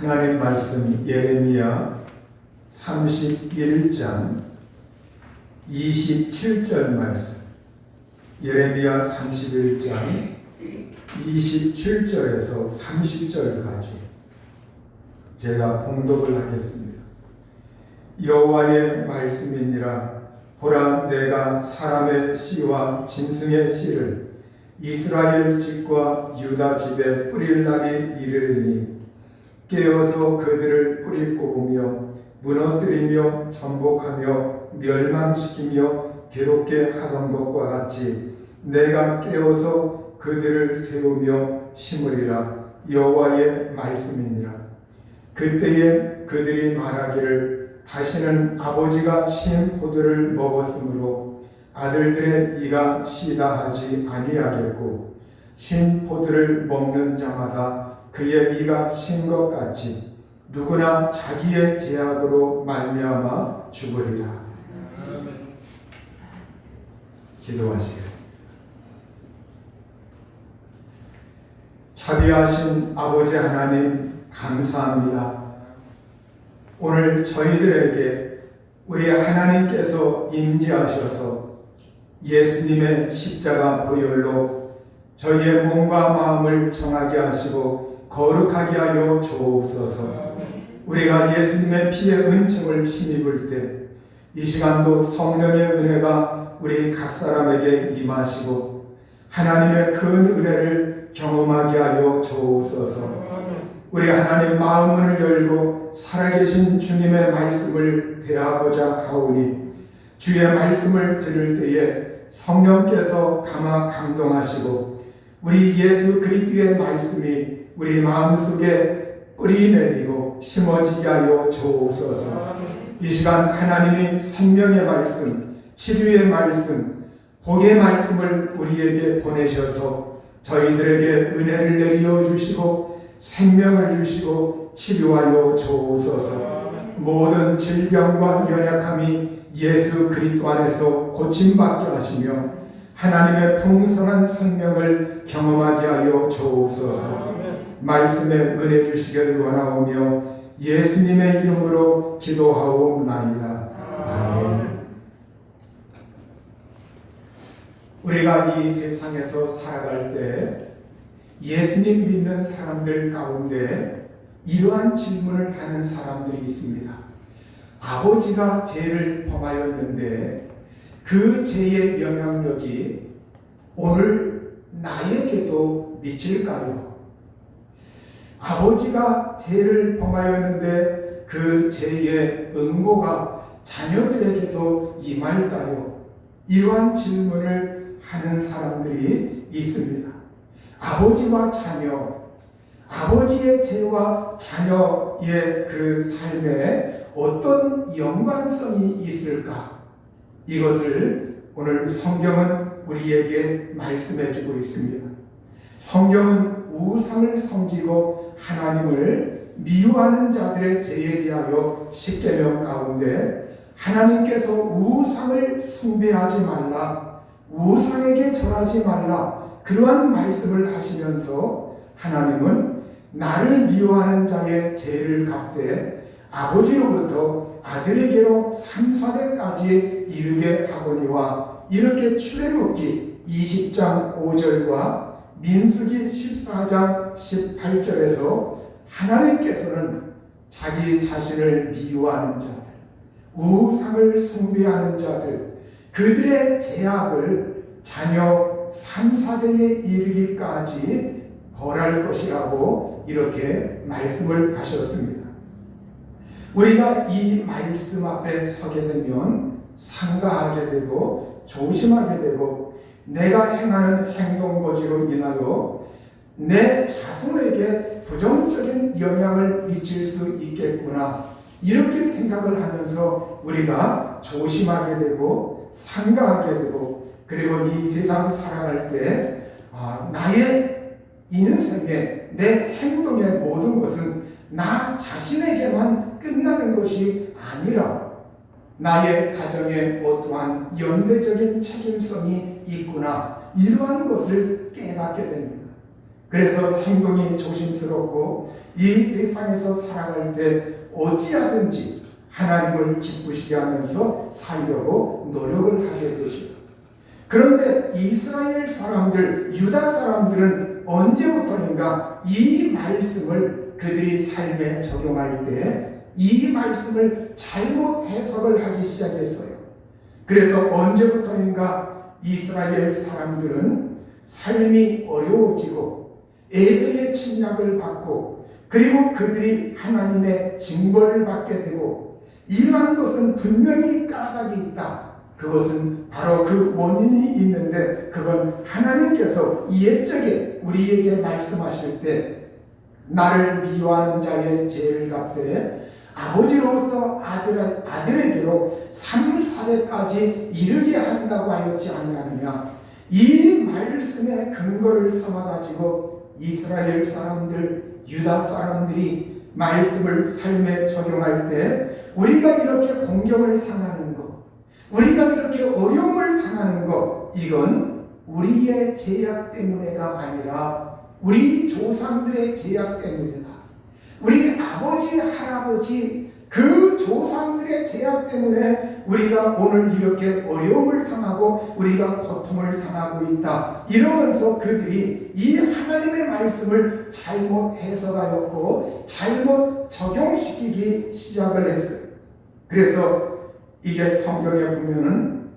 하나님 말씀 예레미야 31장 27절 말씀. 예레미야 31장 27절에서 30절까지 제가 봉독을 하겠습니다. 여호와의 말씀이니라. 보라, 내가 사람의 씨와 짐승의 씨를 이스라엘 집과 유다 집에 뿌릴 날이 이르리니 깨어서 그들을 뿌리 뽑으며 무너뜨리며 전복하며 멸망시키며 괴롭게 하던 것과 같이 내가 깨어서 그들을 세우며 심으리라. 여호와의 말씀이니라. 그때에 그들이 말하기를 다시는 아버지가 신 포도를 먹었으므로 아들들의 이가 시다 하지 아니하겠고 신 포도를 먹는 자마다 그의 이가 신 것 같이 누구나 자기의 죄악으로 말미암아 죽으리라. 기도하시겠습니다. 자비하신 아버지 하나님, 감사합니다. 오늘 저희들에게 우리 하나님께서 임재하셔서 예수님의 십자가 보혈로 저희의 몸과 마음을 정하게 하시고 거룩하게 하여 주옵소서. 우리가 예수님의 피의 은총을 힘입을 때 이 시간도 성령의 은혜가 우리 각 사람에게 임하시고 하나님의 큰 은혜를 경험하게 하여 주옵소서. 우리 하나님 마음을 열고 살아계신 주님의 말씀을 대하고자 하오니 주의 말씀을 들을 때에 성령께서 감화 감동하시고 우리 예수 그리스도의 말씀이 우리 마음속에 뿌리 내리고 심어지게 하여 주옵소서. 이 시간 하나님이 생명의 말씀, 치료의 말씀, 복의 말씀을 우리에게 보내셔서 저희들에게 은혜를 내려 주시고 생명을 주시고 치료하여 주옵소서. 모든 질병과 연약함이 예수 그리스도 안에서 고침받게 하시며 하나님의 풍성한 생명을 경험하게 하여 주옵소서. 말씀에 은혜 주시기를 원하오며 예수님의 이름으로 기도하옵나이다. 아멘. 우리가 이 세상에서 살아갈 때 예수님 믿는 사람들 가운데 이러한 질문을 하는 사람들이 있습니다. 아버지가 죄를 범하였는데 그 죄의 영향력이 오늘 나에게도 미칠까요? 아버지가 죄를 범하였는데 그 죄의 응고가 자녀들에게도 임할까요? 이러한 질문을 하는 사람들이 있습니다. 아버지와 자녀, 아버지의 죄와 자녀의 그 삶에 어떤 연관성이 있을까? 이것을 오늘 성경은 우리에게 말씀해 주고 있습니다. 성경은 우상을 섬기고 하나님을 미워하는 자들의 죄에 대하여 십계명 가운데 하나님께서 우상을 숭배하지 말라, 우상에게 절하지 말라, 그러한 말씀을 하시면서 하나님은 나를 미워하는 자의 죄를 갚되 아버지로부터 아들에게로 3, 4대까지 이르게 하거니와 이렇게 출애굽기 20장 5절과 민수기 14장 18절에서 하나님께서는 자기 자신을 미워하는 자들, 우상을 숭배하는 자들, 그들의 죄악을 자녀 3, 4대에 이르기까지 벌할 것이라고 이렇게 말씀을 하셨습니다. 우리가 이 말씀 앞에 서게 되면 상가하게 되고 조심하게 되고 내가 행하는 행동거지로 인하여 내 자손에게 부정적인 영향을 미칠 수 있겠구나, 이렇게 생각을 하면서 우리가 조심하게 되고 상가하게 되고, 그리고 이 세상 살아갈 때 나의 인생에 내 행동의 모든 것은 나 자신에게만 끝나는 것이 아니라 나의 가정에 어떠한 연대적인 책임성이 있구나, 이러한 것을 깨닫게 됩니다. 그래서 행동이 조심스럽고 이 세상에서 살아갈 때 어찌하든지 하나님을 기쁘시게 하면서 살려고 노력을 하게 되십니다. 그런데 이스라엘 사람들, 유다 사람들은 언제부터인가 이 말씀을 그들이 삶에 적용할 때 이 말씀을 잘못 해석을 하기 시작했어요. 그래서 언제부터인가 이스라엘 사람들은 삶이 어려워지고 에서의 침략을 받고 그리고 그들이 하나님의 징벌을 받게 되고 이러한 것은 분명히 까닭이 있다. 그것은 바로 그 원인이 있는데 그건 하나님께서 옛적에 우리에게 말씀하실 때 나를 미워하는 자의 죄를 갚되 아버지로부터 아들에게로 3, 4대까지 이르게 한다고 하였지 않느냐. 이 말씀의 근거를 삼아가지고 이스라엘 사람들, 유다 사람들이 말씀을 삶에 적용할 때 우리가 이렇게 공경을 당하는 것, 우리가 이렇게 어려움을 당하는 것, 이건 우리의 죄악 때문에가 아니라 우리 조상들의 죄악 때문이다. 우리 아버지, 할아버지 그 조상들의 죄악 때문에 우리가 오늘 이렇게 어려움을 당하고 우리가 고통을 당하고 있다. 이러면서 그들이 이 하나님의 말씀을 잘못 해석하였고 잘못 적용시키기 시작을 했어요. 그래서 이게 성경에 보면은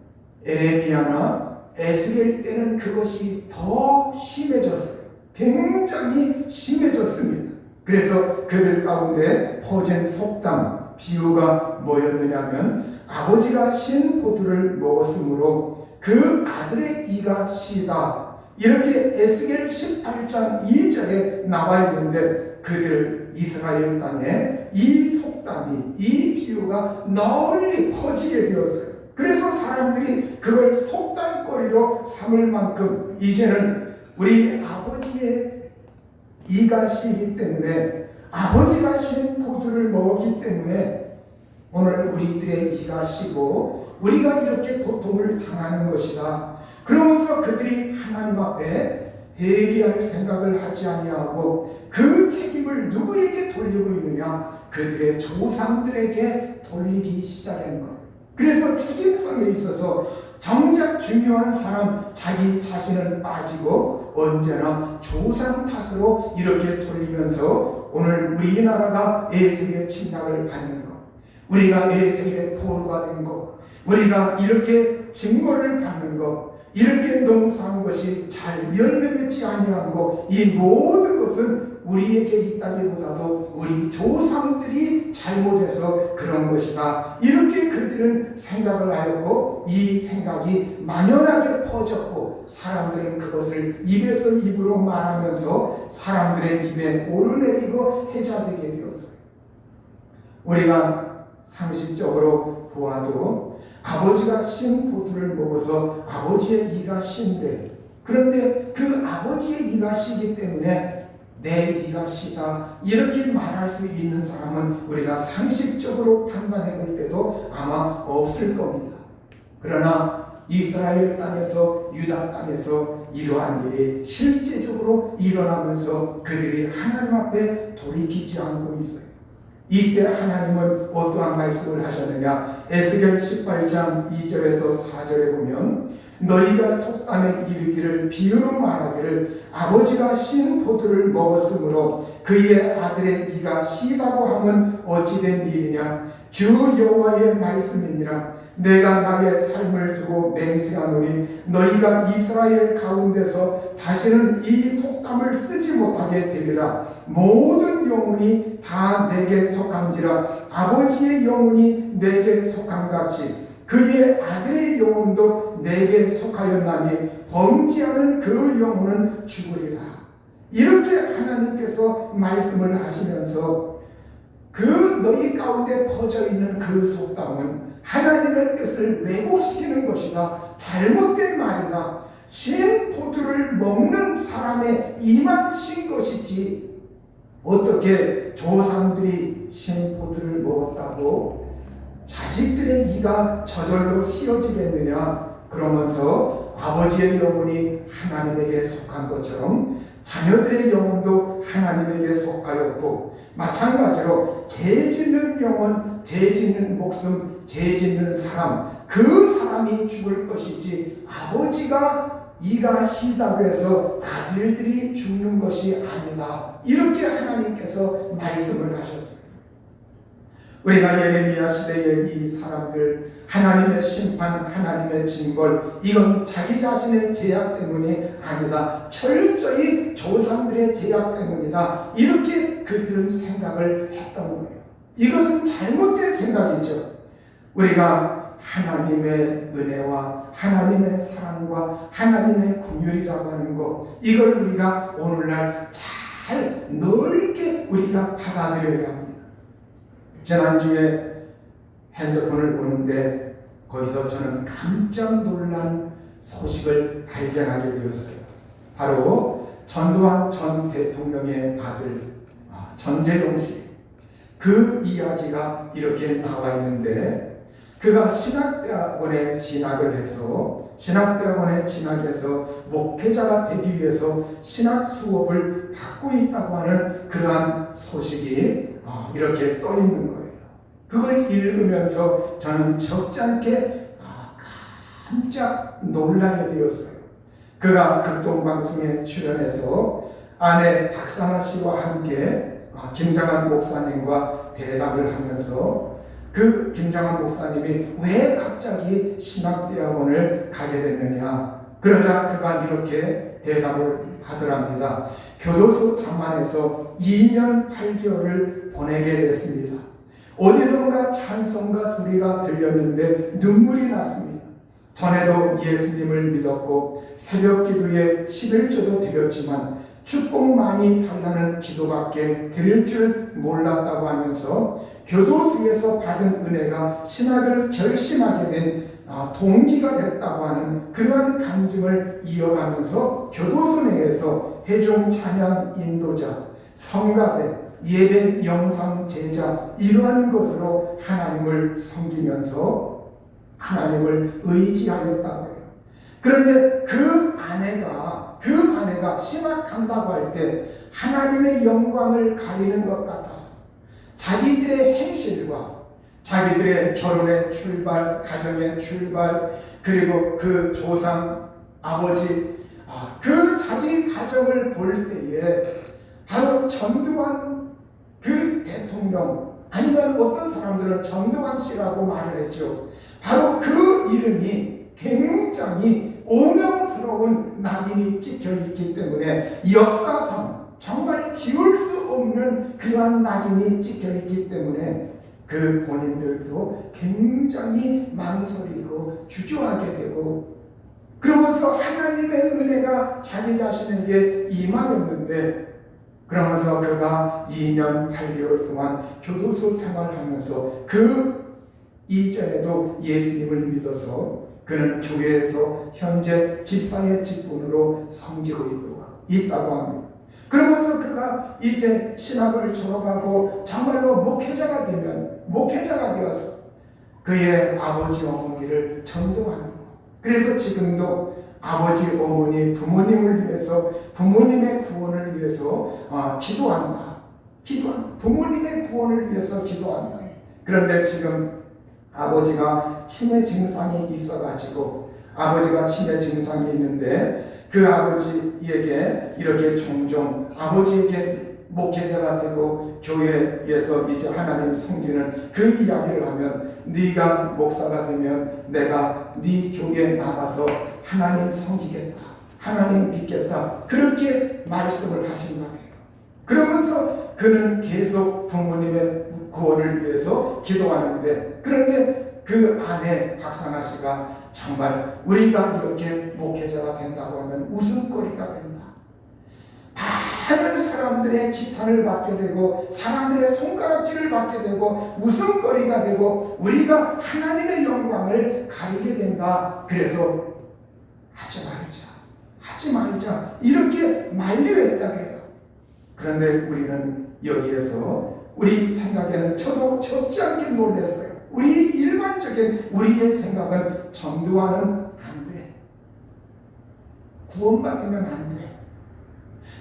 에레미야나 에스겔 때는 그것이 더 심해졌어요. 굉장히 심해졌습니다. 그래서 그들 가운데 퍼진 속담, 비유가 뭐였느냐면 아버지가 신 포도를 먹었으므로 그 아들의 이가 시다. 이렇게 에스겔 18장 2절에 나와 있는데 그들 이스라엘 땅에 이 속담이, 이 비유가 널리 퍼지게 되었어요. 그래서 사람들이 그걸 속담거리로 삼을 만큼 이제는 우리 아버지의 이가 시기 때문에 아버지가 신 포도를 먹었기 때문에 오늘 우리들의 이가 시고 우리가 이렇게 고통을 당하는 것이다. 그러면서 그들이 하나님 앞에 회개할 생각을 하지 아니하고 그 책임을 누구에게 돌리고 있느냐? 그들의 조상들에게 돌리기 시작한 것. 그래서 책임성에 있어서 정작 중요한 사람 자기 자신은 빠지고 언제나 조상 탓으로 이렇게 돌리면서 오늘 우리나라가 에세의 침략을 받는 것, 우리가 에세의 포로가 된 것, 우리가 이렇게 징벌을 받는 것, 이렇게 농사한 것이 잘 열매 맺지 아니한 것, 이 모든 것은 우리에게 있다기보다도 우리 조상들이 잘못해서 그런 것이다. 이렇게 그들은 생각을 하였고 이 생각이 만연하게 퍼졌고 사람들은 그것을 입에서 입으로 말하면서 사람들의 입에 오르내리고 해자되게 되었어요. 우리가 상식적으로 보아도 아버지가 신 포도를 먹어서 아버지의 이가 신데 그런데 그 아버지의 이가 시기 때문에 내 이가 시다 이렇게 말할 수 있는 사람은 우리가 상식적으로 판단해 볼 때도 아마 없을 겁니다. 그러나 이스라엘 땅에서 유다 땅에서 이러한 일이 실제적으로 일어나면서 그들이 하나님 앞에 돌이키지 않고 있어요. 이때 하나님은 어떠한 말씀을 하셨느냐? 에스겔 18장 2절에서 4절에 보면 너희가 속담에 이르기를 비유로 말하기를 아버지가 신 포도를 먹었으므로 그의 아들의 이가 시다고 하면 어찌된 일이냐? 주 여호와의 말씀이니라. 내가 나의 삶을 두고 맹세하노니 너희가 이스라엘 가운데서 다시는 이 속담을 쓰지 못하게 되리라. 모든 영혼이 다 내게 속한지라. 아버지의 영혼이 내게 속한같이 그의 아들의 영혼도 내게 속하였나니 범죄하는 그 영혼은 죽으리라. 이렇게 하나님께서 말씀을 하시면서 그 너희 가운데 퍼져 있는 그 속담은 하나님의 뜻을 왜곡시키는 것이다. 잘못된 말이다. 신 포도를 먹는 사람의 이만 신 것이지 어떻게 조상들이 신 포도를 먹었다고 자식들의 이가 저절로 씌어지겠느냐. 그러면서 아버지의 영혼이 하나님에게 속한 것처럼 자녀들의 영혼도 하나님에게 속하였고, 마찬가지로 죄 짓는 영혼, 죄 짓는 목숨, 죄 짓는 사람, 그 사람이 죽을 것이지 아버지가 이가 시다고 해서 아들들이 죽는 것이 아니다. 이렇게 하나님께서 말씀을 하셨어요. 우리가 예레미야 시대의 이 사람들, 하나님의 심판, 하나님의 징벌, 이건 자기 자신의 죄악 때문이 아니다. 철저히 조상들의 죄악 때문이다. 이렇게 그들은 생각을 했던 거예요. 이것은 잘못된 생각이죠. 우리가 하나님의 은혜와 하나님의 사랑과 하나님의 긍휼이라고 하는 것, 이걸 우리가 오늘날 잘 넓게 우리가 받아들여야 합니다. 지난주에 핸드폰을 보는데 거기서 저는 깜짝 놀란 소식을 발견하게 되었어요. 바로 전두환 전 대통령의 아들 전재용 씨, 그 이야기가 이렇게 나와 있는데, 그가 신학대학원에 진학해서 목회자가 되기 위해서 신학 수업을 받고 있다고 하는 그러한 소식이 이렇게 떠 있는 거예요. 그걸 읽으면서 저는 적지 않게 깜짝 놀라게 되었어요. 그가 극동방송에 출연해서 아내 박상아 씨와 함께 김장한 목사님과 대답을 하면서, 그 김장한 목사님이 왜 갑자기 신학대학원을 가게 됐느냐, 그러자 그가 이렇게 대답을 하더랍니다. 교도소 담안에서 2년 8개월을 보내게 됐습니다. 어디선가 찬송가 소리가 들렸는데 눈물이 났습니다. 전에도 예수님을 믿었고 새벽 기도에 11조도 드렸지만 축복 많이 달라는 기도밖에 드릴 줄 몰랐다고 하면서 교도소에서 받은 은혜가 신학을 결심하게 된 동기가 됐다고 하는 그러한 간증을 이어가면서 교도소 내에서 회중 찬양 인도자, 성가대, 예배 영상 제자, 이러한 것으로 하나님을 섬기면서 하나님을 의지하였다고 해요. 그런데 그 아내가 신학한다고 할 때 하나님의 영광을 가리는 것 같아서 자기들의 행실과 자기들의 결혼의 출발, 가정의 출발, 그리고 그 조상 아버지, 그 자기 가정을 볼 때에 바로 전두환 그 대통령, 아니면 어떤 사람들은 전두환 씨라고 말을 했죠. 바로 그 이름이 굉장히 오명스러운 낙인이 찍혀 있기 때문에, 역사상 정말 지울 수 없는 그러한 낙인이 찍혀 있기 때문에 그 본인들도 굉장히 망설이고 주저하게 되고, 그러면서 하나님의 은혜가 자기 자신에게 임하였는데, 그러면서 그가 2년 8개월 동안 교도소 생활하면서 그 이전에도 예수님을 믿어서 그는 교회에서 현재 집사의 직분으로 섬기고 있다고 합니다. 그러면서 그가 이제 신학을 졸업하고 정말로 목회자가 되어서 그의 아버지 어머니를 전도하는 것. 그래서 지금도 아버지 어머니 부모님을 위해서, 부모님의 구원을 위해서 기도한다. 부모님의 구원을 위해서 기도한다. 그런데 지금 아버지가 치매 증상이 있어가지고, 아버지가 치매 증상이 있는데 그 아버지에게 이렇게 종종 아버지에게 목회자가 되고 교회에서 이제 하나님 섬기는 그 이야기를 하면, 네가 목사가 되면 내가 네 교회에 나가서 하나님 섬기겠다, 하나님 믿겠다, 그렇게 말씀을 하신 거예요. 그러면서 그는 계속 부모님의 구원을 위해서 기도하는데, 그런데 그 아내 박상아 씨가 정말 우리가 이렇게 목회자가 된다고 하면 웃음거리가 된다, 많은 사람들의 지탄을 받게 되고 사람들의 손가락질을 받게 되고 웃음거리가 되고 우리가 하나님의 영광을 가리게 된다. 그래서 하지 말자 이렇게 만류했다고 해요. 그런데 우리는 여기에서 우리 생각에는 저도 적지 않게 놀랐어요. 우리 일반적인 우리의 생각은 전도하는 안 돼, 구원받으면 안 돼,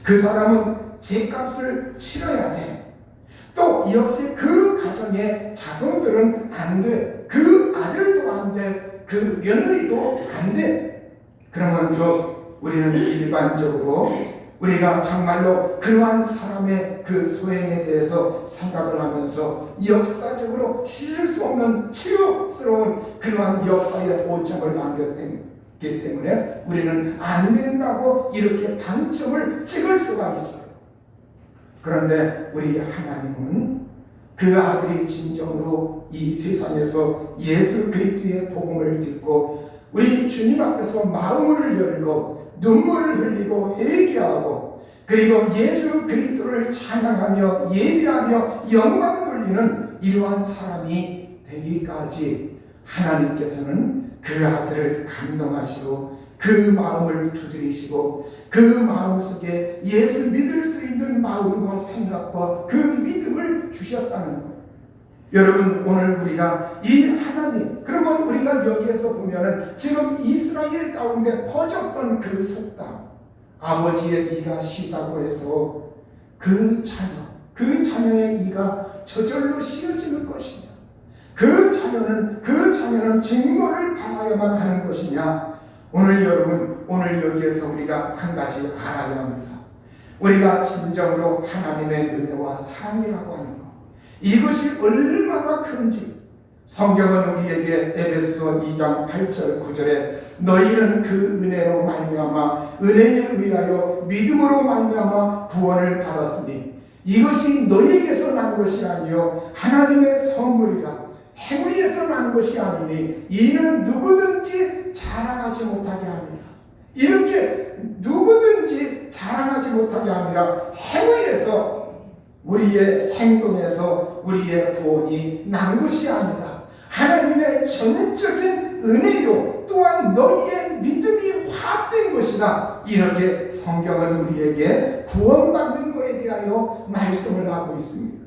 그 사람은 죗값을 치러야 돼. 또 역시 그 가정의 자손들은 안 돼. 그 아들도 안 돼. 그 며느리도 안 돼. 그러면서 우리는 일반적으로 우리가 정말로 그러한 사람의 그 소행에 대해서 생각을 하면서 역사적으로 씻을 수 없는 치욕스러운 그러한 역사의 오점을 남겼기 때문에 우리는 안 된다고 이렇게 방점을 찍을 수가 있어요. 그런데 우리 하나님은 그 아들이 진정으로 이 세상에서 예수 그리스도의 복음을 듣고 우리 주님 앞에서 마음을 열고 눈물을 흘리고 회개하고 그리고 예수 그리스도를 찬양하며 예배하며 영광 돌리는 이러한 사람이 되기까지 하나님께서는 그 아들을 감동하시고 그 마음을 두드리시고 그 마음속에 예수 믿을 수 있는 마음과 생각과 그 믿음을 주셨다는 거예요. 여러분, 오늘 우리가 이 하나님, 그러면 우리가 여기에서 보면은 지금 이스라엘 가운데 퍼졌던 그 속담, 아버지의 이가 시다고 해서 그 자녀의 이가 저절로 씌어지는 것이냐, 그 자녀는 증거를 받아야만 하는 것이냐. 오늘 여러분, 오늘 여기에서 우리가 한 가지 알아야 합니다. 우리가 진정으로 하나님의 은혜와 사랑이라고 하는 것, 이것이 얼마나 큰지 성경은 우리에게 에베소서 2장 8절 9절에 너희는 그 은혜로 말미암아 은혜에 의하여 믿음으로 말미암아 구원을 받았으니 이것이 너희에게서 난 것이 아니요 하나님의 선물이라. 행위에서 난 것이 아니니 이는 누구든지 자랑하지 못하게 합니다. 이렇게 누구든지 자랑하지 못하게 합니다. 행위에서, 우리의 행동에서 우리의 구원이 난 것이 아니다. 하나님의 전적인 은혜요 또한 너희의 믿음이 화합된 것이다. 이렇게 성경은 우리에게 구원받는 것에 대하여 말씀을 하고 있습니다.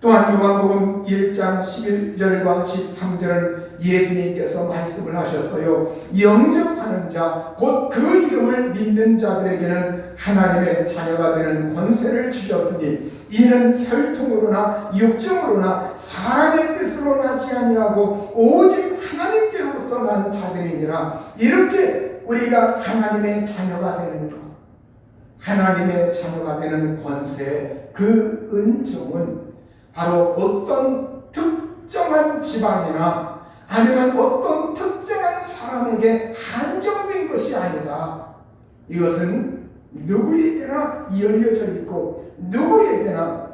또한 요한복음 1장 11절과 13절은 예수님께서 말씀을 하셨어요. 영접하는 자, 곧 그 이름을 믿는 자들에게는 하나님의 자녀가 되는 권세를 주셨으니 이는 혈통으로나 육정으로나 사람의 뜻으로 나지 아니하고 오직 하나님께로부터 난 자들이니라. 이렇게 우리가 하나님의 자녀가 되는 것, 하나님의 자녀가 되는 권세, 그 은총은 바로 어떤 특정한 지방이나 아니면 어떤 특정한 사람에게 한정된 것이 아니다. 이것은 누구에게나 열려져 있고 누구에게나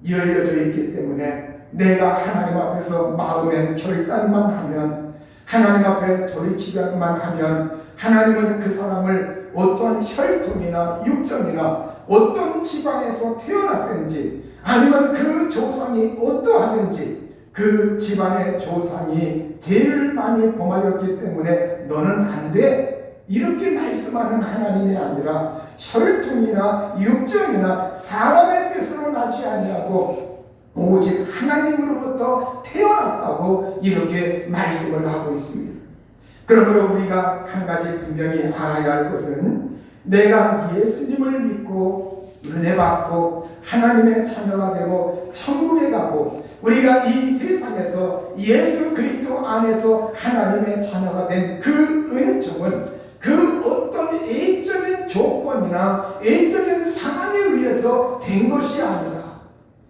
열려져 있기 때문에 내가 하나님 앞에서 마음의 결단만 하면, 하나님 앞에 돌이키기만 하면 하나님은 그 사람을 어떠한 혈통이나 육정이나 어떤 지방에서 태어났든지 아니면 그 조상이 어떠하든지 그 집안의 조상이 제일 많이 범하였기 때문에 너는 안 돼, 이렇게 말씀하는 하나님이 아니라 혈통이나 육정이나 사람의 뜻으로 나지 아니하고 오직 하나님으로부터 태어났다고 이렇게 말씀을 하고 있습니다. 그러므로 우리가 한 가지 분명히 알아야 할 것은 내가 예수님을 믿고 은혜 받고 하나님의 자녀가 되고 천국에 가고 우리가 이 세상에서 예수 그리스도 안에서 하나님의 자녀가 된 그 은총은 그 어떤 애적인 조건이나 애적인 상황에 의해서 된 것이 아니라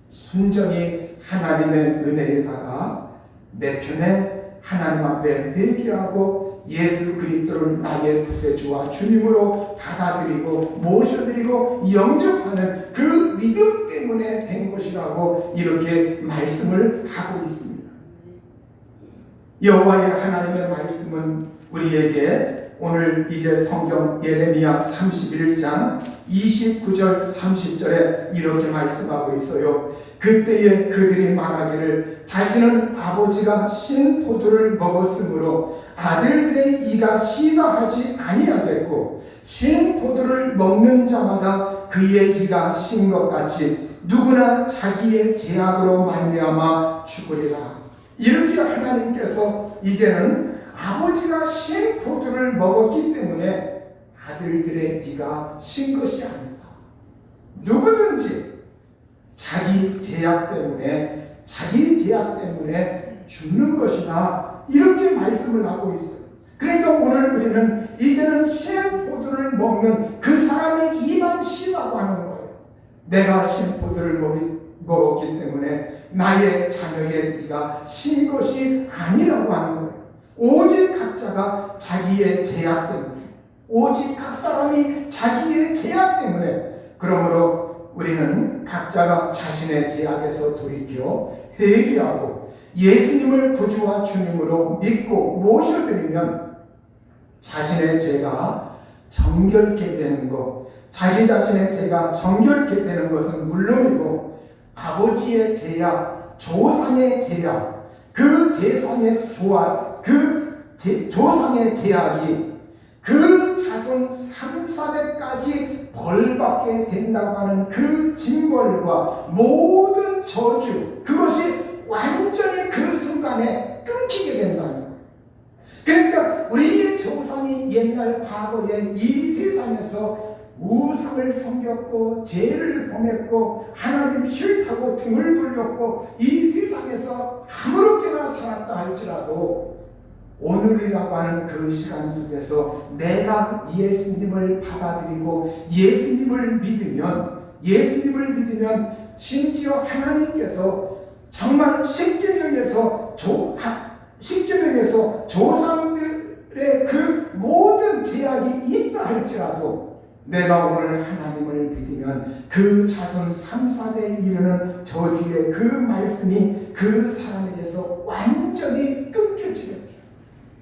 순전히 하나님의 은혜에다가 내 편에 하나님 앞에 회개하고 예수 그리스도를 나의 구세주와 주님으로 받아들이고 모셔드리고 영접하는 그 믿음 때문에 된 것이라고 이렇게 말씀을 하고 있습니다. 여호와의 하나님의 말씀은 우리에게 오늘 이제 성경 예레미야 31장 29절 30절에 이렇게 말씀하고 있어요. 그때에 그들이 말하기를 다시는 아버지가 신 포도를 먹었으므로 아들들의 이가 시다 하지 아니하겠고 신 포도를 먹는 자마다 그의 이가 신 것 같이 누구나 자기의 죄악으로 말미암아 죽으리라. 이렇게 하나님께서 이제는 아버지가 신 포도를 먹었기 때문에 아들들의 이가 신 것이 아니다. 누구든지 자기 죄악 때문에 죽는 것이다. 이렇게 말씀을 하고 있어요. 그러니까 오늘 우리는 이제는 신포도를 먹는 그 사람의 입만 쉬라고 하는 거예요. 내가 신포도를 먹었기 때문에 나의 자녀의 이가 신 것이 아니라고 하는 거예요. 오직 각자가 자기의 죄악 때문에, 오직 각 사람이 자기의 죄악 때문에, 그러므로 우리는 각자가 자신의 죄악에서 돌이켜 회개하고 예수님을 구주와 주님으로 믿고 모셔드리면 자신의 죄가 정결케 되는 것, 자기 자신의 죄가 정결케 되는 것은 물론이고 아버지의 죄악, 조상의 죄악, 그 조상의 죄악이 그 자손 3,4대까지 벌받게 된다고 하는 그 징벌과 모든 저주, 그것이 완전히 그 순간에 끊기게 된다는 거예요. 그러니까 우리의 조상이 옛날 과거에 이 세상에서 우상을 섬겼고 죄를 범했고 하나님 싫다고 등을 돌렸고 이 세상에서 아무렇게나 살았다 할지라도 오늘이라고 하는 그 시간 속에서 내가 예수님을 받아들이고 예수님을 믿으면 심지어 하나님께서 정말 십계명에서 조상들의 그 모든 죄악이 있다 할지라도 내가 오늘 하나님을 믿으면 그 자손 3,4대에 이르는 저주의 그 말씀이 그 사람에게서 완전히 끊겨지게 돼요.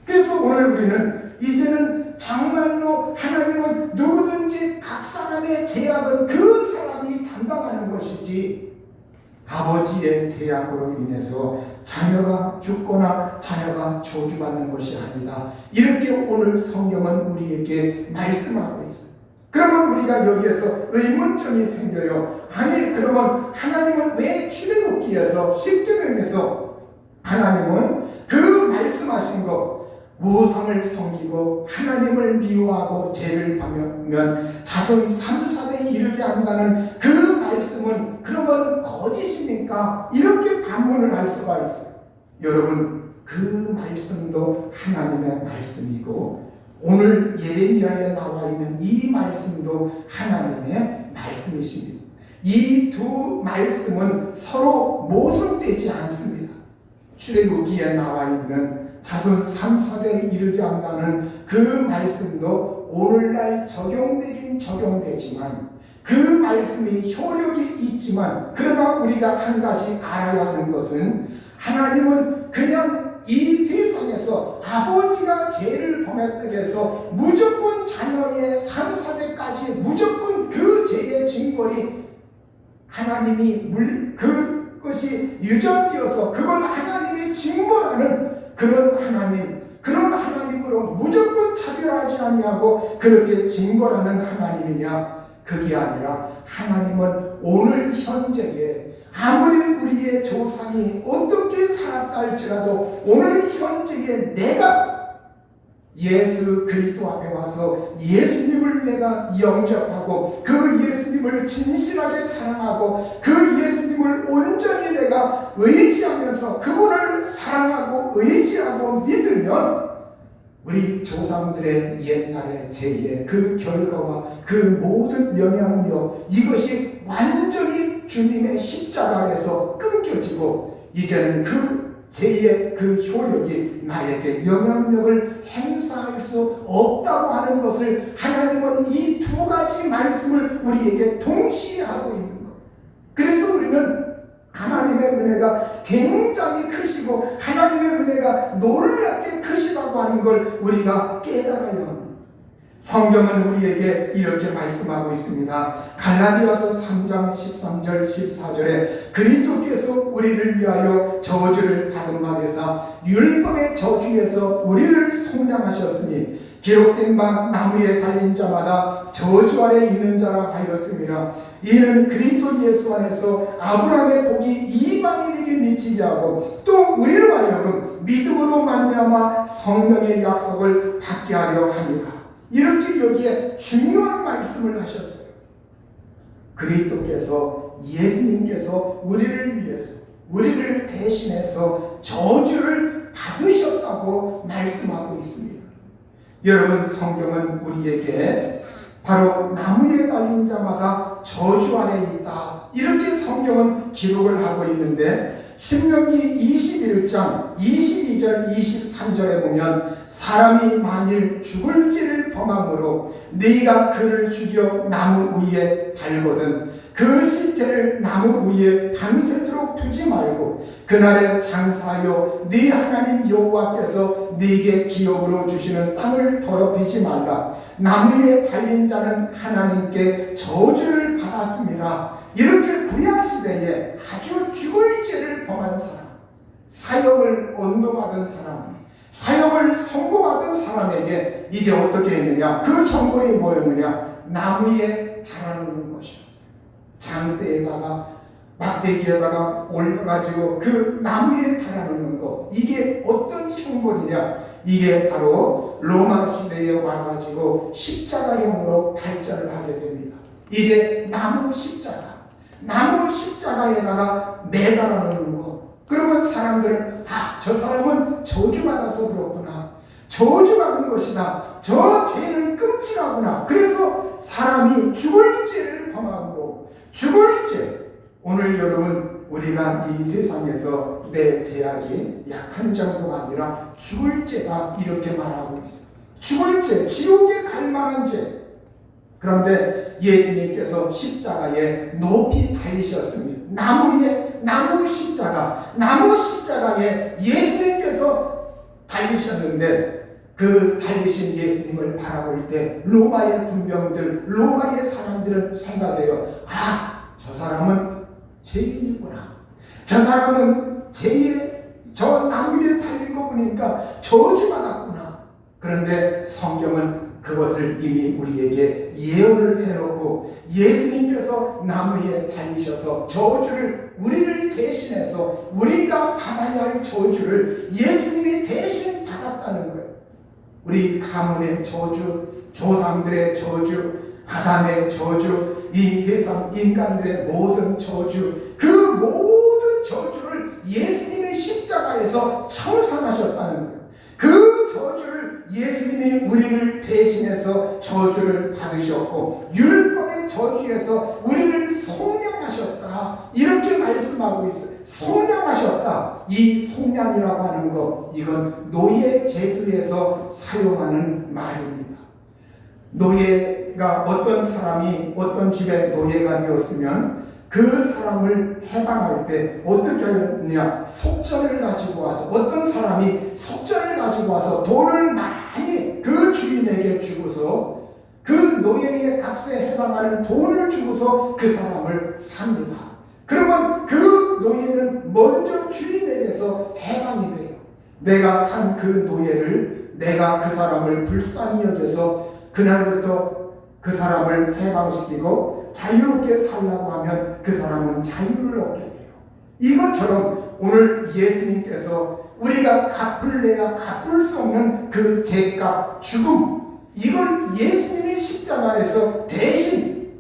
그래서 오늘 우리는 이제는 정말로 하나님은 누구든지 각 사람의 죄악은 그 사람이 담당하는 것이지 아버지의 죄악으로 인해서 자녀가 죽거나 자녀가 저주받는 것이 아니다. 이렇게 오늘 성경은 우리에게 말씀하고 있어요. 그러면 우리가 여기에서 의문점이 생겨요. 아니 그러면 하나님은 왜 출애굽기에서 십계명에서 하나님은 그 말씀하신 것 우상을 섬기고 하나님을 미워하고 죄를 범하면 자손 3,4대에 이르게 한다는 그 말씀은 그러면 거짓입니까? 이렇게 반문을 할 수가 있어요. 여러분 그 말씀도 하나님의 말씀이고 오늘 예레미야에 나와 있는 이 말씀도 하나님의 말씀이십니다. 이 두 말씀은 서로 모순되지 않습니다. 출애굽기에 나와 있는 자손 3,4대에 이르게 한다는 그 말씀도 오늘날 적용되긴 적용되지만 그 말씀이 효력이 있지만 그러나 우리가 한 가지 알아야 하는 것은 하나님은 그냥 이 세상에서 아버지가 죄를 범했다고 해서 무조건 자녀의 3,4대까지 무조건 그 죄의 징벌이 하나님이 그것이 유전되어서 그걸 하나님이 징벌하는 그런 하나님으로 무조건 차별하지 아니하고 그렇게 징벌하는 하나님이냐? 그게 아니라 하나님은 오늘 현재에 아무리 우리의 조상이 어떻게 살았다 할지라도 오늘 현재에 내가 예수 그리스도 앞에 와서 예수님을 내가 영접하고 그 예수님을 진실하게 사랑하고 그 예수님을 온전히 내가 의지하면서 그분을 사랑하고 의지하고 믿으면 우리 조상들의 옛날의 죄의 그 결과와 그 모든 영향력 이것이 완전히 주님의 십자가에서 끊겨지고 이제는 그 죄의 그 효력이 나에게 영향력을 행사할 수 없다고 하는 것을 하나님은 이 두 가지 말씀을 우리에게 동시에 하고 있는 거예요. 그래서 우리는 하나님의 은혜가 굉장히 크시고 하나님의 은혜가 놀랍게 크시다고 하는 걸 우리가 깨달아야 합니다. 성경은 우리에게 이렇게 말씀하고 있습니다. 갈라디아서 3장 13절 14절에 그리스도께서 우리를 위하여 저주를 받은 바 되사 율법의 저주에서 우리를 속량하셨으니 기록된 바 나무에 달린 자마다 저주 아래 있는 자라 하였습니다. 이는 그리스도 예수 안에서 아브라함의 복이 이방인에게 미치게 하고 또 우리로 하여금 믿음으로 말미암아 성령의 약속을 받게 하려 합니다. 이렇게 여기에 중요한 말씀을 하셨어요. 그리스도께서 예수님께서 우리를 위해서 우리를 대신해서 저주를 받으셨다고 말씀하고 있습니다. 여러분, 성경은 우리에게 바로 나무에 달린 자마다 저주 아래 있다, 이렇게 성경은 기록을 하고 있는데, 신명기 21장 22절 23절에 보면 사람이 만일 죽을지를 범함으로 네가 그를 죽여 나무 위에 달거든 그 시체를 나무 위에 밤새도록 두지 말고 그날에 장사하여 네 하나님 여호와께서 네게 기업으로 주시는 땅을 더럽히지 말라. 나무에 달린 자는 하나님께 저주를 받았습니다. 이렇게 구약시대에 아주 죽을 죄를 범한 사람, 사형을 언도받은 사람, 사형을 선고받은 사람에게 이제 어떻게 했느냐, 그 형벌이 뭐였느냐, 나무에 달아놓는 것이었어요. 장대에다가 막대기에다가 올려가지고 그 나무에 달아놓는 것, 이게 어떤 형벌이냐, 이게 바로 로마 시대에 와가지고 십자가형으로 발전을 하게 됩니다. 이제 나무 십자가에다가 매달아 놓는 것. 그러면 사람들은 저 사람은 저주받아서 그렇구나, 저주받은 것이다, 저 죄는 끔찍하구나. 그래서 사람이 죽을 죄를 범하고, 죽을 죄, 오늘 여러분 우리가 이 세상에서 내 죄악이 약한 정도가 아니라 죽을 죄다, 이렇게 말하고 있어요. 죽을 죄, 지옥에 갈 만한 죄. 그런데 예수님께서 십자가에 높이 달리셨습니다. 나무 십자가에 예수님께서 달리셨는데, 그 달리신 예수님을 바라볼 때 로마의 군병들, 로마의 사람들은 생각해요. 저 사람은 죄인이구나. 저 사람은 저 나무에 달린 거 보니까 저주받았구나. 그런데 성경은 그것을 이미 우리에게 예언을 해놓고, 예수님께서 나무에 달리셔서 저주를, 우리를 대신해서 우리가 받아야 할 저주를 예수님이 대신 받았다는 거예요. 우리 가문의 저주, 조상들의 저주, 아담의 저주, 이 세상 인간들의 모든 저주, 그 모든 저주를 예수님의 십자가에서 청산하셨다는 거예요. 그 저주를 예수님이 우리를 대신해서 저주를 받으셨고, 율법의 저주에서 우리를 속량하셨다, 이렇게 말씀하고 있어요. 속량하셨다. 이 속량이라고 하는 것, 이건 노예 제도에서 사용하는 말입니다. 노예가, 어떤 사람이 어떤 집에 노예가 되었으면 그 사람을 해방할 때 어떻게 하느냐, 속전을 가지고 와서, 어떤 사람이 속전을 가지고 와서 돈을 많이 그 주인에게 주고서 그 노예의 값에 해당하는 돈을 주고서 그 사람을 삽니다. 그러면 그 노예는 먼저 주인에게서 해방이 돼요. 내가 산 그 노예를, 내가 그 사람을 불쌍히 여겨서 그날부터 그 사람을 해방시키고 자유롭게 살라고 하면 그 사람은 자유를 얻게 돼요. 이것처럼 오늘 예수님께서 우리가 갚을래야 갚을 수 없는 그 죄값, 죽음, 이걸 예수님이 십자가에서 대신,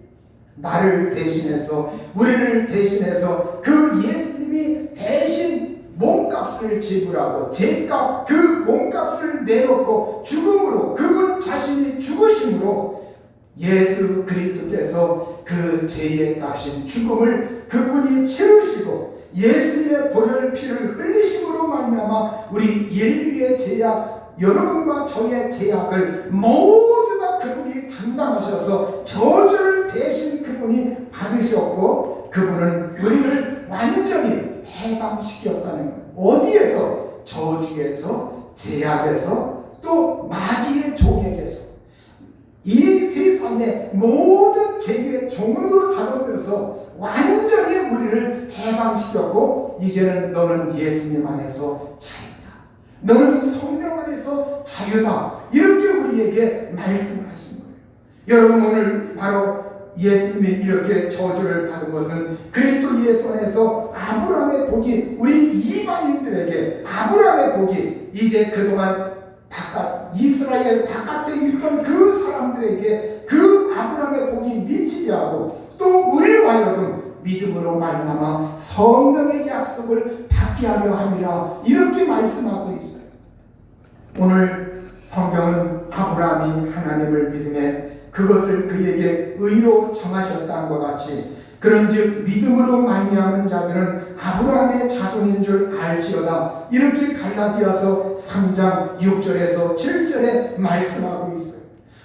나를 대신해서, 우리를 대신해서 그 예수님이 대신 몸값을 지불하고 죄값, 그 몸값을 내놓고 죽음으로, 그분 자신이 죽으심으로 예수 그리스도께서 그 죄의 값인 죽음을 그분이 치르시고 예수님의 보혈 피를 흘리심으로 말미암아 우리 인류의 죄악, 여러분과 저의 죄악을 모두 다 그분이 담당하셔서 저주를 대신 그분이 받으셨고, 그분은 우리를 완전히 해방시켰다는 거예요. 어디에서? 저주에서, 죄악에서, 또 마귀의 종에게서. 이 세상의 모든 죄의 종으로 다뤄져서 완전히 우리를 해방시켰고, 이제는 너는 예수님 안에서 자유다, 너는 성령 안에서 자유다, 이렇게 우리에게 말씀을 하신 거예요. 여러분, 오늘 바로 예수님이 이렇게 저주를 받은 것은 그리스도 예수 안에서 아브라함의 복이, 우리 이방인들에게 아브라함의 복이 이제 그동안 이스라엘 바깥에 있던 그 사람들에게 그 아브라함의 복이 미치게 하고, 또 우리로 하여금 믿음으로 말미암아 성령의 약속을 받게 하려 함이라 이렇게 말씀하고 있어요. 오늘 성경은 아브라함이 하나님을 믿음에 그것을 그에게 의로 정하셨다는 것 같이 그런즉 믿음으로 말미암은 자들은 아브라함의 자손인 줄 알지어다 이렇게 갈라디아서 3장 6절에서 7절에 말씀하고 있어요.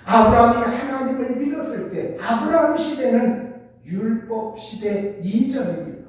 아브라함이 하나님을 믿었을 때 아브라함 시대는 율법 시대 이전입니다.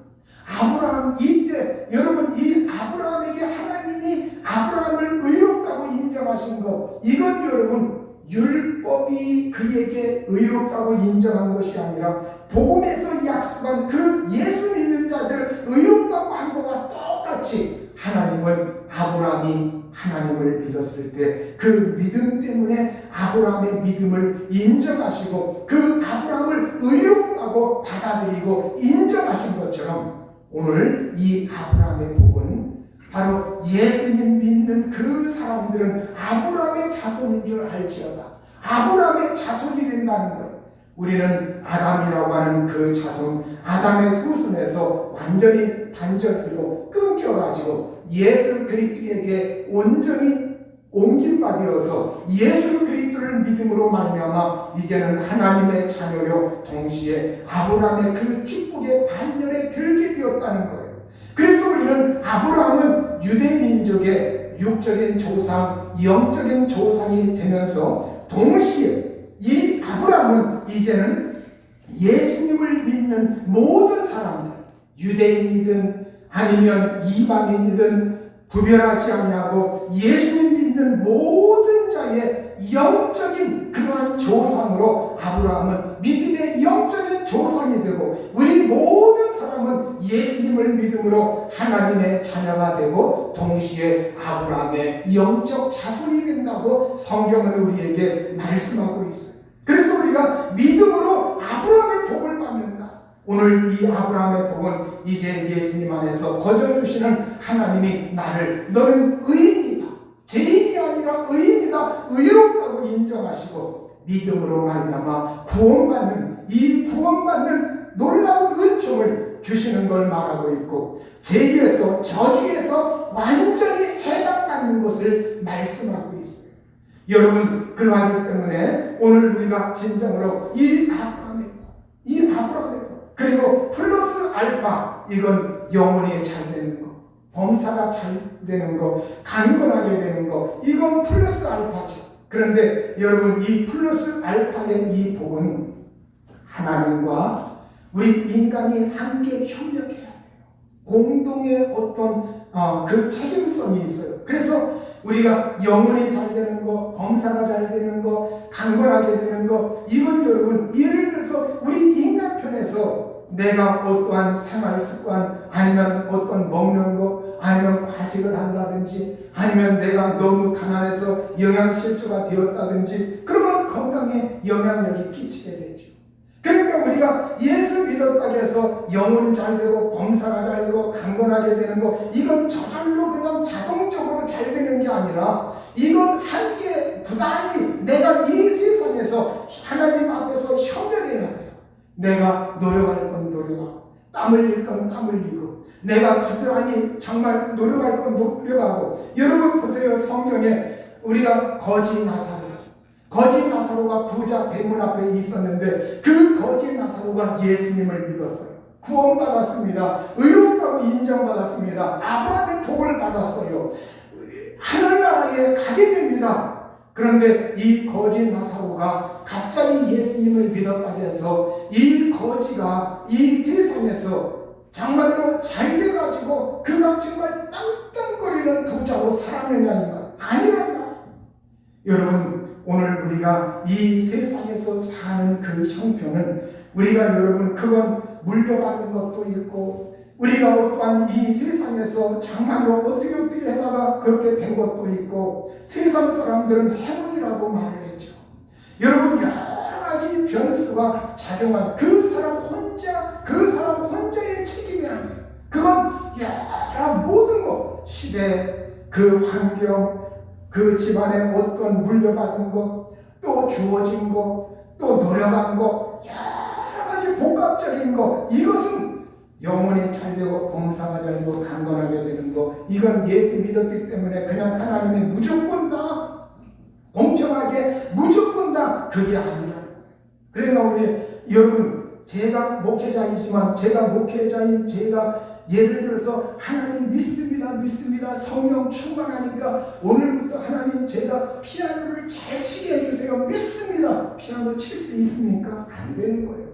아브라함 이때 여러분 이 아브라함에게 하나님이 아브라함을 의롭다고 인정하신 것 이건 여러분 율법이 그에게 의롭다고 인정한 것이 아니라 복음에서 약속한 그 예수 믿는 자들 의롭다고 한 것과 똑같이 하나님은 아브라함이 하나님을 믿었을 때 그 믿음 때문에 아브라함의 믿음을 인정하시고 그 아브라함을 의롭다고 받아들이고 인정하신 것처럼 오늘 이 아브라함의 복은 바로 예수님 믿는 그 사람들은 아브라함의 자손인 줄 알지어다. 아브라함의 자손이 된다는 거예요. 우리는 아담이라고 하는 그 자손, 아담의 후손에서 완전히 단절되고 끊겨가지고 예수 그리스도에게 온전히 옮김받아서 예수 그리스도를 믿음으로 말미암아 이제는 하나님의 자녀요 동시에 아브라함의 그 축복의 반열에 들게 되었다는 거예요. 그래서 우리는 아브라함은 유대민족의 육적인 조상, 영적인 조상이 되면서 동시에 이 아브라함은 이제는 예수님을 믿는 모든 사람들, 유대인이든 아니면 이방인이든 구별하지 아니하고 예수님 믿는 모든 자의 영적인 그러한 조상으로 아브라함은 믿음의 영적인 조상이 되고 우리 모든 사람은 예수님을 믿음으로 하나님의 자녀가 되고 동시에 아브라함의 영적 자손이 된다고 성경은 우리에게 말씀하고 있어요. 그래서 우리가 믿음으로 아브라함의 복을 받는다. 오늘 이 아브라함의 복은 이제 예수님 안에서 거저주시는 하나님이 나를 너는 의인이다. 죄인이 아니라 의인이다. 의롭다고 인정하시고 믿음으로 말미암아 구원받는 이 구원받는 놀라운 은총을 주시는 걸 말하고 있고 죄에서 저주에서 완전히 해방받는 것을 말씀하고 있어요. 여러분 그러하기 때문에 오늘 우리가 진정으로 이 아브라함의 것 그리고 플러스 알파 이건 영혼이 잘 되는 것 범사가 잘 되는 것 강건하게 되는 것 이건 플러스 알파죠. 그런데 여러분 이 플러스 알파의 이 복은 하나님과 우리 인간이 함께 협력해야 돼요. 공동의 어떤 그 책임성이 있어요. 그래서 우리가 영혼이 잘 되는 거, 검사가 잘 되는 거, 강건하게 되는 거 이건 여러분 예를 들어서 우리 인간 편에서 내가 어떠한 생활 습관 아니면 어떤 먹는 거 아니면 과식을 한다든지 아니면 내가 너무 가난해서 영양실조가 되었다든지 그러면 건강에 영향력이 끼치게 되죠. 그러니까 우리가 예수 믿었다고 해서 영혼 잘 되고 범사가 잘 되고 강건하게 되는 거 이건 저절로 그냥 자동적으로 잘 되는 게 아니라 이건 함께 부단히 내가 이 세상에서 하나님 앞에서 협력해야 돼요. 내가 노력할 건 노력하고 땀 흘릴 건 땀 흘리고 내가 부단히 정말 노력할 건 노력하고 여러분 보세요. 성경에 우리가 거지 나사로가 부자 대문 앞에 있었는데 그 거지 나사로가 예수님을 믿었어요. 구원받았습니다. 의롭다고 인정받았습니다. 아브라함의 복을 받았어요. 하늘나라에 가게 됩니다. 그런데 이 거지 나사로가 갑자기 예수님을 믿었다고 해서 이 거지가 이 세상에서 정말로 잘 돼가지고 그가 정말 땅땅거리는 부자로 살아내냐니까 아니란 말이에요. 여러분 오늘 우리가 이 세상에서 사는 그 형편은 우리가 여러분 그건 물려받은 것도 있고 우리가 어떠한 이 세상에서 정말로 어떻게 해다가 그렇게 된 것도 있고 세상 사람들은 행운이라고 말을 했죠. 여러분 여러 가지 변수가 작용한 그 사람 혼자의 책임이 아니에요. 그건 여러 모든 것 시대 그 환경 그 집안에 어떤 물려받은 것 또 주어진 것 또 노력한 것 여러 가지 복합적 폭각적인 거, 이것은 영혼이 잘되고 봉사가 잘되고 강건하게 되는 거, 이건 예수 믿었기 때문에 그냥 하나님의 무조건 다 공평하게 무조건 다 그게 아니라. 그러니까 우리 여러분, 제가 목회자이지만 제가 목회자인 제가 예를 들어서 하나님 믿습니다. 성령 충만하니까 오늘부터 하나님 제가 피아노를 잘 치게 해주세요. 믿습니다. 피아노 칠 수 있습니까? 안 되는 거예요.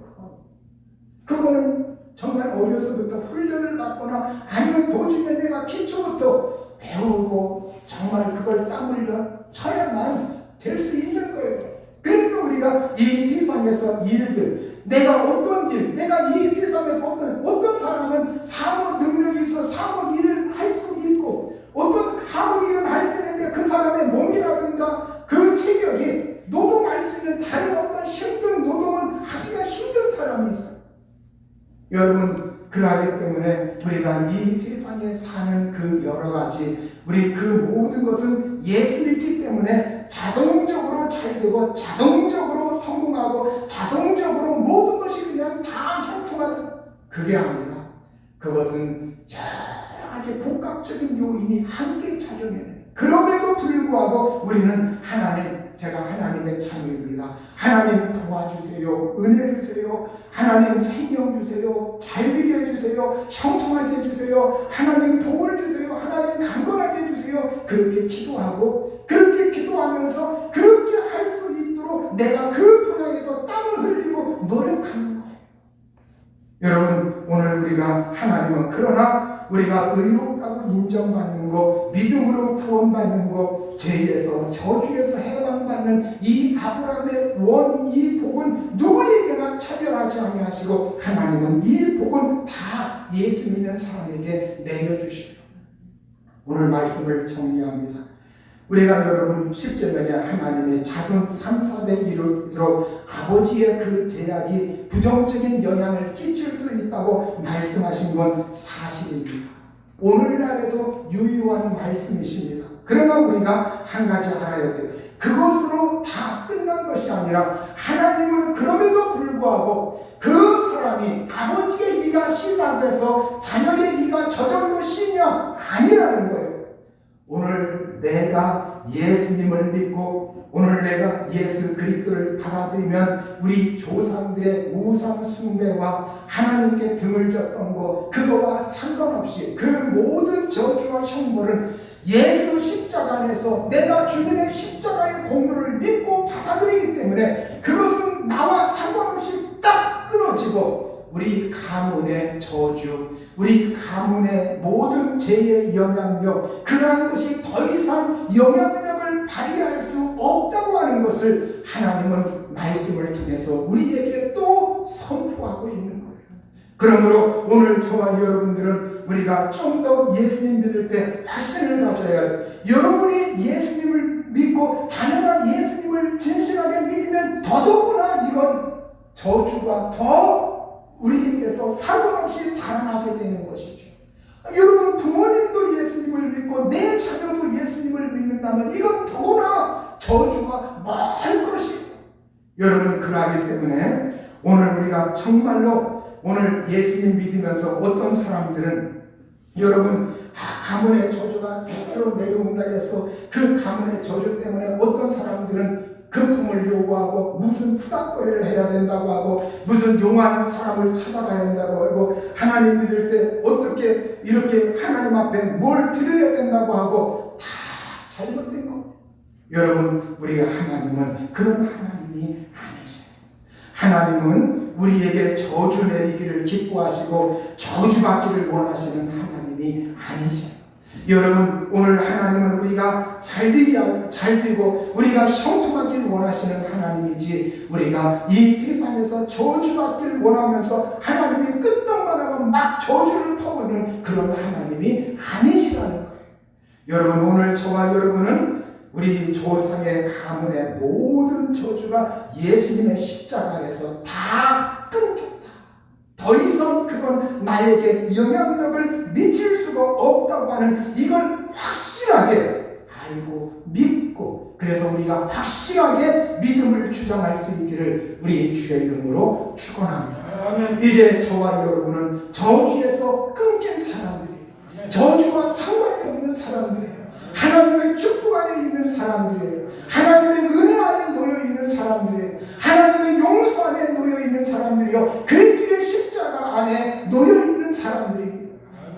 그거는 정말 어려서부터 훈련을 받거나 아니면 도중에 내가 기초부터 배우고 정말 그걸 땀 흘려 쳐야만 될 수 있는 거예요. 그러니까 우리가 이 세상에서 일들, 내가 어떤 일, 내가 이 세상에서 어떤 사람은 사무 능력이 있어 사무 일을 할 수 있고, 어떤 사무 일을 할 수 있는데 그 사람의 몸이라든가 그 체격이 노동할 수 있는 다른 어떤 힘든 노동은 하기가 힘든 사람이 있어요. 여러분, 그러하기 때문에 우리가 이 세상에 사는 그 여러 가지, 우리 그 모든 것은 예수 믿기 때문에 자동적으로 잘되고 자동적으로 성공하고 자동적으로 모든 것이 그냥 다 형통하는, 그게 아니라 그것은 여러 가지 복합적인 요인이 함께 작용해요. 그럼에도 불구하고 우리는 제가 하나님의 자녀입니다. 하나님 도와주세요. 은혜 주세요. 하나님 생명 주세요. 잘되게 해주세요. 형통하게 해주세요. 하나님 복을 주세요. 하나님 강건하게 해주세요. 그렇게 기도하고, 그렇게 기도하면서 그렇게 할 수 있도록 내가 그 분야에서 땀을 흘리고 노력하는 거예요. 여러분, 오늘 우리가 하나님은 그러나 우리가 의롭다고 인정받는 거, 믿음으로 구원받는 거, 죄에서 저주에서 해방받는 이 아브라함의 이 복은 누구에게나 차별하지 아니하시고 하나님은 이 복은 다 예수 믿는 사람에게 내려주시고. 오늘 말씀을 정리합니다. 우리가 여러분 10절에 하나님의 자손 3, 4대 이르도록 아버지의 그 제약이 부정적인 영향을 끼칠 수 있다고 말씀하신 건 사실입니다. 오늘날에도 유효한 말씀이십니다. 그러나 우리가 한 가지 알아야 돼요. 그것으로 다 끝난 것이 아니라 하나님은 그럼에도 불구하고 그 사람이 아버지의 이가 씨라서 자녀의 이가 저절로 씨냐 아니라는 거예요. 오늘 내가 예수님을 믿고 오늘 내가 예수 그리스도를 받아들이면 우리 조상들의 우상 숭배와 하나님께 등을 졌던 거, 그거와 상관없이 그 모든 저주와 형벌은 예수 십자가 안에서 내가 주님의 십자가의 공로를 믿고 받아들이기 때문에 그것은 나와 상관없이 딱 끊어지고, 우리 가문의 저주, 우리 가문의 모든 죄의 영향력, 그러한 것이 더 이상 영향력을 발휘할 수 없다고 하는 것을 하나님은 말씀을 통해서 우리에게 또 선포하고 있는 거예요. 그러므로 오늘 저와 여러분들은 우리가 좀 더 예수님 믿을 때 확신을 가져야 해요. 여러분이 예수님을 믿고 자녀가 예수님을 진실하게 믿으면 더더구나 이건 저주가 더 우리에게서 상관없이 달아나게 되는 것이죠. 여러분, 부모님도 예수님을 믿고 내 자녀도 예수님을 믿는다면 이건 더구나 저주가 멀 것이고, 여러분, 그러하기 때문에 오늘 우리가 정말로 오늘 예수님 믿으면서 어떤 사람들은 여러분 가문의 저주가 대대로 내려온다 해서 그 가문의 저주 때문에 어떤 사람들은 금품을 요구하고 무슨 푸닥거리를 해야 된다고 하고 무슨 용한 사람을 찾아가야 한다고 하고 하나님 믿을 때 어떻게 이렇게 하나님 앞에 뭘 드려야 된다고 하고 다 잘못된 겁니다. 여러분, 우리가 하나님은 그런 하나님이 아니세요. 하나님은 우리에게 저주 내리기를 기뻐하시고 저주받기를 원하시는 하나님이 아니세요. 여러분, 오늘 하나님은 우리가 잘되고 우리가 형통하길 원하시는 하나님이지, 우리가 이 세상에서 저주받기를 원하면서 하나님이 끄떡만하고 막 저주를 퍼부는 그런 하나님이 아니시라는 거예요. 여러분, 오늘 저와 여러분은 우리 조상의 가문의 모든 저주가 예수님의 십자가 안에서 다 끊겼다. 더 이상 그건 나에게 영향력을 미칠 수가 없다고 하는 이걸 확실하게 알고 믿고, 그래서 우리가 확실하게 믿음을 주장할 수 있기를 우리 주의 이름으로 축원합니다. 아멘. 이제 저와 여러분은 저주에서 끊긴 사람들이에요. 저주와 상관이 없는 사람들이에요. 하나님의 축복 안에 있는 사람들이에요. 하나님의 은혜 안에 놓여 있는 사람들이에요. 하나님의 용서 안에 놓여 있는 사람들이요. 그리스도의 십자가 안에 놓여 있는 사람들이에요.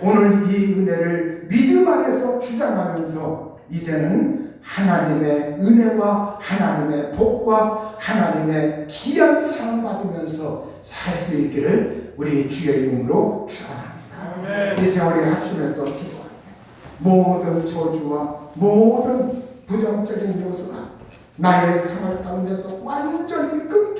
오늘 이 은혜를 믿음 안에서 주장하면서 이제는 하나님의 은혜와 하나님의 복과 하나님의 귀한 사랑 받으면서 살 수 있기를 우리 주의 이름으로 축원합니다. 이 세월에 합심해서 기도합니다. 모든 저주와 모든 부정적인 요소가 나의 생활 가운데서 완전히 끝